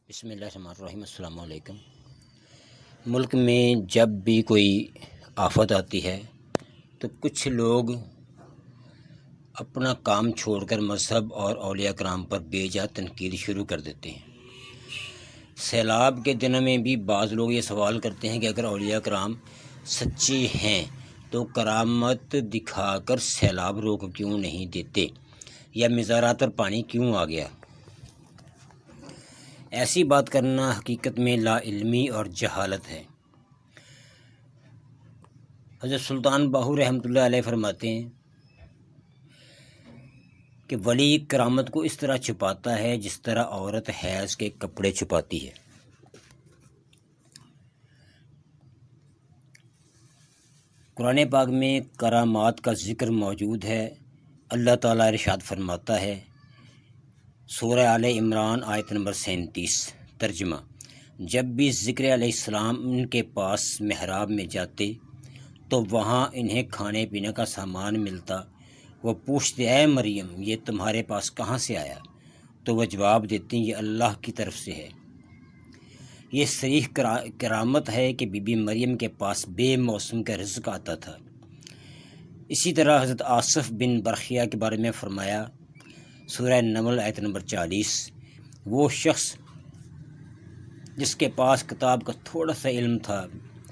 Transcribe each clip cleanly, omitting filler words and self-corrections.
بسم اللہ الرحمن الرحیم۔ السلام علیکم۔ ملک میں جب بھی کوئی آفت آتی ہے تو کچھ لوگ اپنا کام چھوڑ کر مذہب اور اولیاء کرام پر بے جا تنقید شروع کر دیتے ہیں۔ سیلاب کے دنوں میں بھی بعض لوگ یہ سوال کرتے ہیں کہ اگر اولیاء کرام سچے ہیں تو کرامت دکھا کر سیلاب روک کیوں نہیں دیتے، یا مزارات پر پانی کیوں آ گیا۔ ایسی بات کرنا حقیقت میں لا علمی اور جہالت ہے۔ حضرت سلطان باہو رحمۃ اللہ علیہ فرماتے ہیں کہ ولی کرامت کو اس طرح چھپاتا ہے جس طرح عورت حیض کے کپڑے چھپاتی ہے۔ قرآن پاک میں کرامات کا ذکر موجود ہے۔ اللہ تعالیٰ ارشاد فرماتا ہے، سورہ آل عمران آیت نمبر 37، ترجمہ: جب بھی ذکر علیہ السلام ان کے پاس محراب میں جاتے تو وہاں انہیں کھانے پینے کا سامان ملتا۔ وہ پوچھتے، اے مریم، یہ تمہارے پاس کہاں سے آیا؟ تو وہ جواب دیتی، یہ اللہ کی طرف سے ہے۔ یہ صریح کرامت ہے کہ بی بی مریم کے پاس بے موسم کا رزق آتا تھا۔ اسی طرح حضرت آصف بن برخیہ کے بارے میں فرمایا، سورہ نمل آیت نمبر 40، وہ شخص جس کے پاس کتاب کا تھوڑا سا علم تھا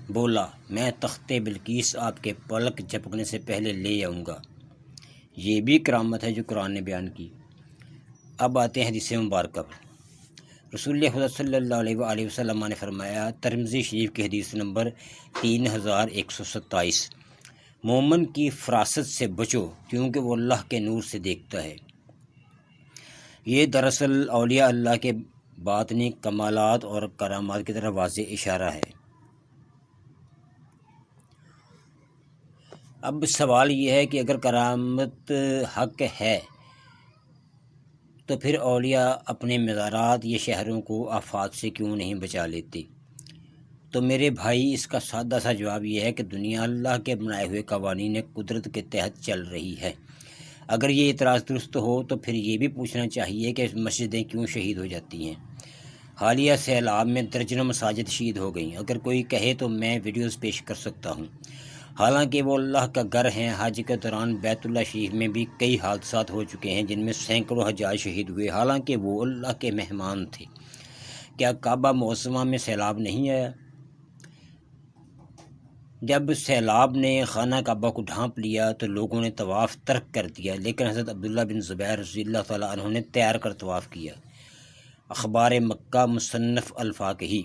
بولا، میں تخت بلقیس آپ کے پلک جھپکنے سے پہلے لے آؤں گا۔ یہ بھی کرامت ہے جو قرآن نے بیان کی۔ اب آتے ہیں حدیث مبارکہ پر۔ رسول اللہ خدا صلی اللہ علیہ وآلہ وسلم نے فرمایا، ترمذی شریف کی حدیث نمبر 3127، مومن کی فراست سے بچو کیونکہ وہ اللہ کے نور سے دیکھتا ہے۔ یہ دراصل اولیاء اللہ کے باطنی کمالات اور کرامات کی طرف واضح اشارہ ہے۔ اب سوال یہ ہے کہ اگر کرامت حق ہے تو پھر اولیاء اپنے مزارات یا شہروں کو آفات سے کیوں نہیں بچا لیتے؟ تو میرے بھائی، اس کا سادہ سا جواب یہ ہے کہ دنیا اللہ کے بنائے ہوئے قوانین قدرت کے تحت چل رہی ہے۔ اگر یہ اعتراض درست ہو تو پھر یہ بھی پوچھنا چاہیے کہ مسجدیں کیوں شہید ہو جاتی ہیں۔ حالیہ سیلاب میں درجنوں مساجد شہید ہو گئیں۔ اگر کوئی کہے تو میں ویڈیوز پیش کر سکتا ہوں، حالانکہ وہ اللہ کا گھر ہیں۔ حج کے دوران بیت اللہ شریف میں بھی کئی حادثات ہو چکے ہیں جن میں سینکڑوں حجاج شہید ہوئے، حالانکہ وہ اللہ کے مہمان تھے۔ کیا کعبہ معظمہ میں سیلاب نہیں آیا؟ جب سیلاب نے خانہ کعبہ کو ڈھانپ لیا تو لوگوں نے طواف ترک کر دیا، لیکن حضرت عبداللہ بن زبیر رضی اللہ تعالیٰ عنہ نے تیار کر طواف کیا۔ اخبار مکہ مصنف الفاقہی۔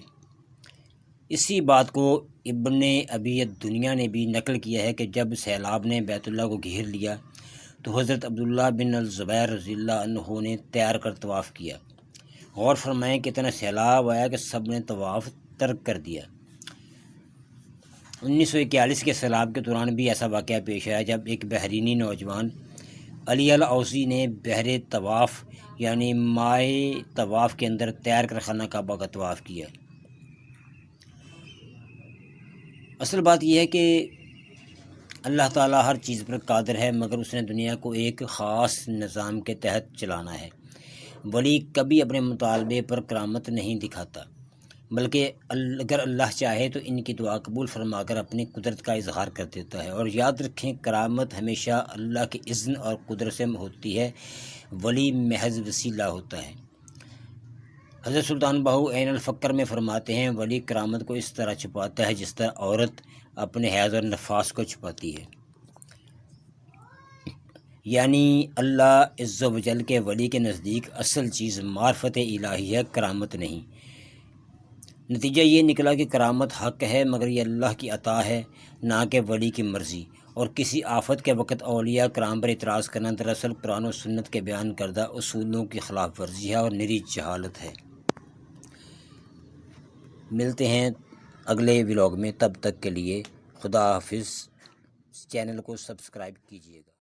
اسی بات کو ابن ابی الدنیا نے بھی نقل کیا ہے کہ جب سیلاب نے بیت اللہ کو گھیر لیا تو حضرت عبداللہ بن الزبیر رضی اللہ عنہ نے تیار کر طواف کیا۔ غور فرمائیں کہ اتنا سیلاب آیا کہ سب نے طواف ترک کر دیا۔ 1941 کے سیلاب کے دوران بھی ایسا واقعہ پیش آیا جب ایک بحرینی نوجوان علی الاوسی نے بحر طواف یعنی مائے طواف کے اندر تیار کر خانہ کعبہ کا طواف کیا۔ اصل بات یہ ہے کہ اللہ تعالیٰ ہر چیز پر قادر ہے، مگر اس نے دنیا کو ایک خاص نظام کے تحت چلانا ہے۔ ولی کبھی اپنے مطالبے پر کرامت نہیں دکھاتا، بلکہ اگر اللہ چاہے تو ان کی دعا قبول فرما کر اپنی قدرت کا اظہار کر دیتا ہے۔ اور یاد رکھیں، کرامت ہمیشہ اللہ کے اذن اور قدرت سے ہوتی ہے، ولی محض وسیلہ ہوتا ہے۔ حضرت سلطان باہو عین الفقر میں فرماتے ہیں، ولی کرامت کو اس طرح چھپاتا ہے جس طرح عورت اپنے حیض اور نفاس کو چھپاتی ہے۔ یعنی اللہ عز و جل کے ولی کے نزدیک اصل چیز معرفت الہی ہے، کرامت نہیں۔ نتیجہ یہ نکلا کہ کرامت حق ہے، مگر یہ اللہ کی عطا ہے، نہ کہ ولی کی مرضی۔ اور کسی آفت کے وقت اولیاء کرام پر اعتراض کرنا دراصل قرآن و سنت کے بیان کردہ اصولوں کی خلاف ورزی ہے اور نری جہالت ہے۔ ملتے ہیں اگلے ولاگ میں، تب تک کے لیے خدا حافظ۔ چینل کو سبسکرائب کیجیے گا۔